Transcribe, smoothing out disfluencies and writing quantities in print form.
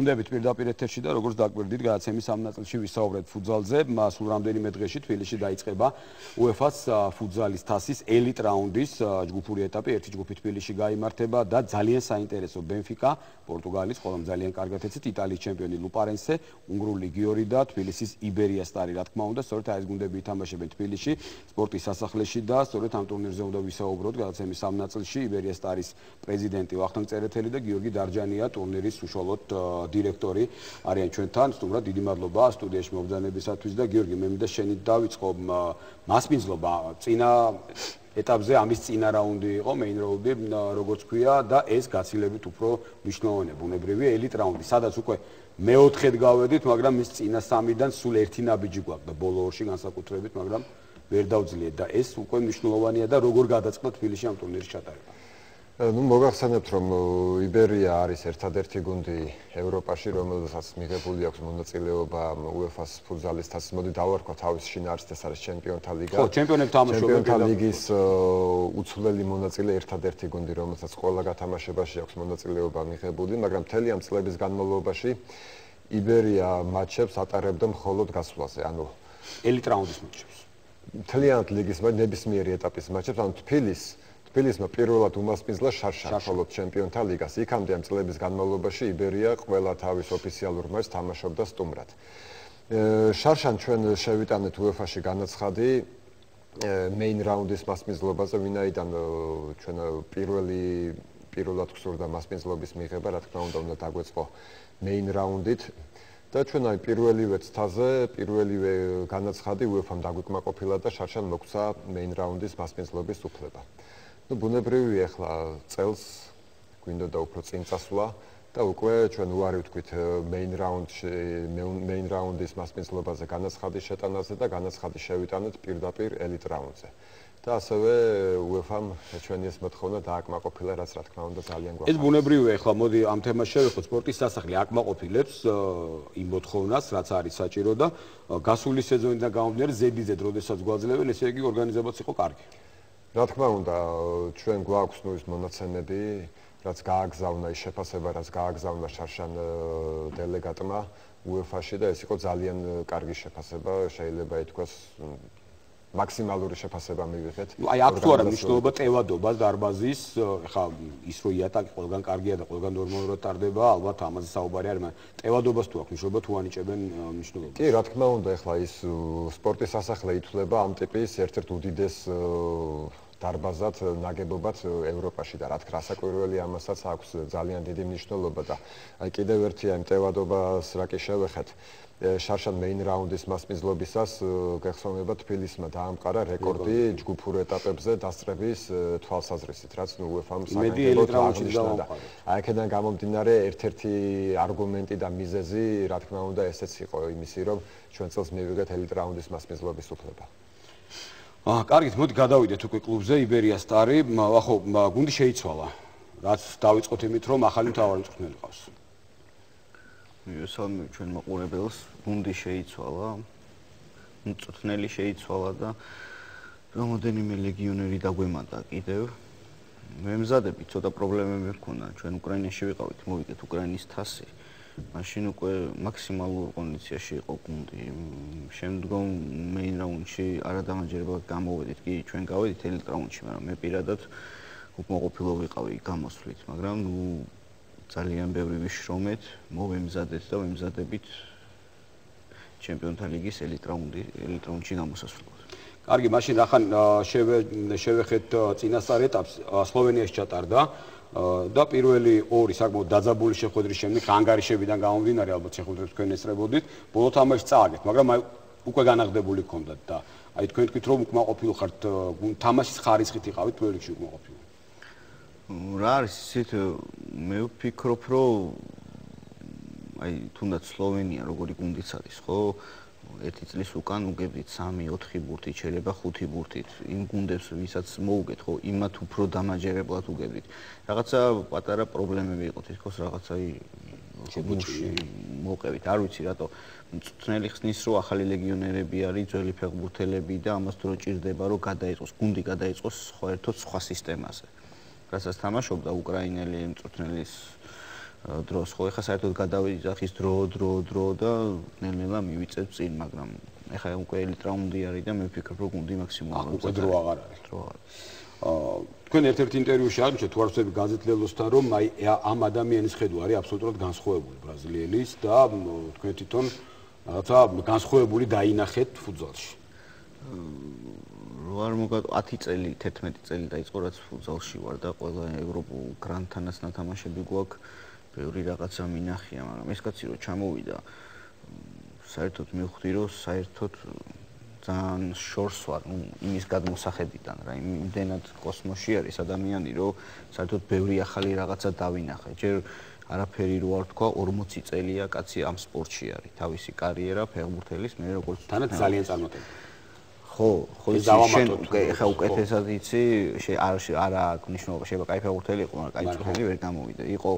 გუნდებით პირდაპირ ეთერში და როგორც დაგვერდით, გადაცემის ამ ნაწილში ვისაუბრეთ ფუტზალზე. სულ რამდენიმე დღეში თბილისში დაიწყება UEFA-ს ფუტზალის თასის ელიტ რაუნდის ჯგუფური ეტაპი. ერთი ჯგუფი თბილისში გაიმართება და ძალიან საინტერესო ბენფიკა, პორტუგალის, ყველამ ძალიან კარგად ეცით, იტალიის ჩემპიონი ლუპარენსე, უნგრული გიორი და თბილისის იბერია სტარი, რა თქმა უნდა, სწორედ ეს გუნდები ითამაშებენ თბილისში, სპორტის სასახლეში და სწორედ ამ ტურნირზე უნდა ვისაუბროთ გადაცემის ამ ნაწილში. იბერია სტარის პრეზიდენტი ვახტანგ წერეთელი და გიორგი დარჯანია, ტურნირის უშუალოდ დირექტორი არიან ჩვენთან. სტუმრად დიდი მადლობა სტუდიაში მობრძანებისათვის და გიორგი, მე მინდა შენით დავიწყო მასპინძლობა წინა ეტაპზე, ამის წინა რაუნდი იყო, მეინ რაუნდი, როგორც ქვია და ეს გაცილებით უფრო მნიშვნელოვანია, ბუნებრივია, ელიტ რაუნდი, სადაც უკვე მეოთხედ გავედით, მაგრამ ის წინა სამიდან სულ ერთი ნაბიჯი გვაქვს და ბოლო ორში განსაკუთრებით, მაგრამ ვერ დავძლიეთ და ეს უკვე მნიშვნელოვანია და როგორ გადაწყდა თბილისში ამ ტურნირის ჩატარება. მოგახსენებთ, რომ იბერია არის ერთადერთი გუნდი ევროპაში, რომელსაც მიღებული აქვს მონაწილეობა UEFA-ს ფუტზალის თასის. მოდი დავარქვა თავის შინაარსით, ეს არის ჩემპიონთა ლიგა. ხო, ჩემპიონებთან თამაშობენ. ჩემპიონთა ლიგის უცვლელი მონაწილე ერთადერთი გუნდი, რომელსაც ყველა გათამაშებაში აქვს მონაწილეობა მიღებული, მაგრამ მთელი ამ წლების განმავლობაში იბერია მატჩებს ატარებდა მხოლოდ გასვლაზე, ანუ ელიტ რაუნდის მატჩებს. მთლიანად ლიგის ნებისმიერი ეტაპის მატჩებს, ანუ თბილისმა პირველად უმასპინძლა შარშან მხოლოდ ჩემპიონთა ლიგას. იქამდე ამ წლების განმავლობაში იბერია ყველა თავის ოფიციალურ მატჩს თამაშობდა სტუმრად. შარშან ჩვენ შევიტანეთ UEFA-ში განაცხადი მეინ რაუნდის მასპინძლობაზე, ვინაიდან ჩვენ პირველად გვსურდა მასპინძლობის მიღება, რა თქმა უნდა დაგვეწყო მეინ რაუნდით. და ჩვენ აი პირველივე ცთაზე, პირველივე განაცხადი UEFA-მ დაგვიკმაყოფილა და შარშან მოგვცა მეინ რაუნდის მასპინძლობის უფლება. ბუნებრივია, ახლა წელს გვინდოდა უფრო წინ წასვლა და უკვე ჩვენ უარი ვთქვით მეინ რაუნდის მასპინძლობაზე განაცხადის შეტანაზე და განაცხადი შევიტანეთ პირდაპირ ელიტ რაუნდზე. და ასევე UEFA-მ ჩვენი ეს მოთხოვნა დააკმაყოფილა, რაც რა თქმა უნდა ძალიან გვახარს. ეს ბუნებრივია, ახლა მოდი ამ თემას შევეხოთ. სპორტის სასახლე აკმაყოფილებს იმ მოთხოვნას, რაც არის საჭირო და გასული სეზონიდან გამომდინარე ზედიზედ, როდესაც გვაძლევენ, ესე იგი ორგანიზებაც იყო კარგი. რა თქმა უნდა, ჩვენ გვაქვს ის მონაცემები, რაც გააგზავნა ის შეფასება, რაც გააგზავნა შარშან დელეგატმა UEFA-ში და ეს იყო ძალიან კარგი შეფასება, შეიძლება ითქვას მაქსიმალური შეფასება მივიღეთ. აი აქ თუ არა მნიშვნელობა ტევადობას დარბაზის, ხა ის რო იატაკი ყველგან კარგია და ყველგან ნორმალურად ტარდება, ალბათ ამაზე საუბარი არის, მაგრამ ტევადობას თუ აქვს მნიშვნელობა, თუ ანიჭებენ მნიშვნელობას. კი, რა თქმა უნდა, ახლა ის სპორტის სასახლე ითვლება ამ ტიპის ერთ-ერთ უდიდეს დარბაზად, ნაგებობად ევროპაში და რა თქმა უნდა, რასაკვირველი ამასაც აქვს ძალიან დიდი მნიშვნელობა და აი კიდევ ერთი ამ ტევადობას რა კი შევეხეთ. შარშან მეინ რაუნდის მასპინძლობისას გეხსოვნება თბილისმა დაამყარა რეკორდი ჯგუფურ ეტაპებზე დასწრების თვალსაზრისით, რაც UEFA-მ საკანონმდებლოდ აღნიშნა. აი აქედან გამომდინარე ერთ-ერთი არგუმენტი და მიზეზი, რა თქმა უნდა, ესეც იყო იმისი, რომ ჩვენ წელს მივიღეთ ელიტ რაუნდის მასპინძლობის უფლება. კარგით, მოდი გადავიდეთ უკვე კლუბზე, იბერია სტარი, ახო გუნდი შეიცვალა. რაც დავიწყოთ იმით, რომ ახალი მთავარი მწვრთნელი ყავს. მივესალმე ჩვენ მაყურებელს, გუნდი შეიცვალა, მწვრთნელი შეიცვალა და რამოდენიმე ლეგიონერი დაგვემატა კიდევ. მემზადები, ცოტა პრობლემები მქონდა, ჩვენ უკრაინაში ვიყავით, მოვიდეთ უკრაინის თასი. მაშინ უკვე მაქსიმალურ კონდიციაში იყო გუნდი. შემდგომ მეინ რაუნდში არადამაჯერებლად გამოვედით, კი ჩვენ გავედით ელიტ რაუნდში, მაგრამ მე პირადად უკმაყოფილო ვიყავი გამოსვლით, მაგრამ ძალიან ბევრი ვიშრომეთ, მოვემზადეთ და ვემზადებით ჩემპიონთა ლიგის ელიტ რაუნდში გამოსასვლელად. კარგი, მაშინ ახან შევეხეთ წინასწარ ეტაპს, სლოვენიაში ჩატარდა და პირველი ორი საკმაოდ დაძაბული შეხვედრის შემდეგ ანგარიშებიდან გამომდინარე, ალბათ შეხვედრებს თქვენ ესწრებოდით, ბოლო თამაშს წააგეთ, მაგრამ აი უკვე განაღდებული გქონდათ და აი თქვენ თქვით, რომ უკმაყოფილო ხართ, თამაშის ხარისხით იყავით პირველ რიგში უკმაყოფილო. რა არის ისეთ, მე ვფიქრობ, რომ აი თუნდაც სლოვენია როგორი გუნდიც არის, ხო? ერთი წლის უკან უგებდით 3-4 ბურთით, შეიძლება 5 ბურთით. იმ გუნდებს, ვისაც მოუგეთ, ხო, იმათ უფრო დამაჯერებლად უგებდით. რაღაცა პატარა პრობლემები იყო თითქოს რაღაცა მოყევით. არ ვიცი რატო მწვრთნელი ხსნის, რომ ახალი ლეგიონერები არის, ძველი ფეხბურთელები და ამას დრო ჭირდება, რომ გადაიწყოს, გუნდი გადაიწყოს სხვა ერთად სხვა სისტემაზე. რასაც თამაშობდა უკრაინელი მწვრთნელის დროს. ხო, ეხლა საერთოდ გადავიძახის დრო და ნელ-ნელა მივიწევ წინ, მაგრამ ეხლა უკვე ელიტ რაუნდი არის და მე ვფიქრობ, რომ გუნდი მაქსიმუმად უკვე დრო აღარ არის. დრო არ არის. თქვენ ერთ-ერთ ინტერვიუში აღმოჩნდეთ თვარცები გაზეთლელოსთან, რომ აი ამ ადამიანის ხედვა არის აბსოლუტურად განსხვავებული ბრაზილიელის და თქვენ თვითონ რაღაცა განსხვავებული დაინახეთ ფუტზალში. არ მოგა 10 წელი, 11 წელი დაიწყო რაც ფუტზალში ვარ და ყველა ევროპულ გრანდთანაც ნათამაშები გვაქვს, ბევრი რაღაცა მინახია, მაგრამ ეს კაცი რო ჩამოვიდა, საერთოდ მივხვდი, რომ საერთოდ ძალიან შორს ვარ, იმის გადმოსახედიდან რა, იმდენად კოსმოსში არის ადამიანი, რომ საერთოდ ბევრი ახალი რაღაცა დავინახე. ჯერ არაფერი რო არ თქვა, 40 წელია კაცი ამ სპორტში არის, თავისი კარიერა ფეხბურთელის, მე როგორც თანაც ძალიან წარმატებული. ხო, შენ ეხა უკეთესად იცი, არა აქვს მნიშვნელობა, შეიძლება კაი ფეხბურთელი იყო, მაგრამ კაი წვრთნელი ვერ გამოვიდა. იყო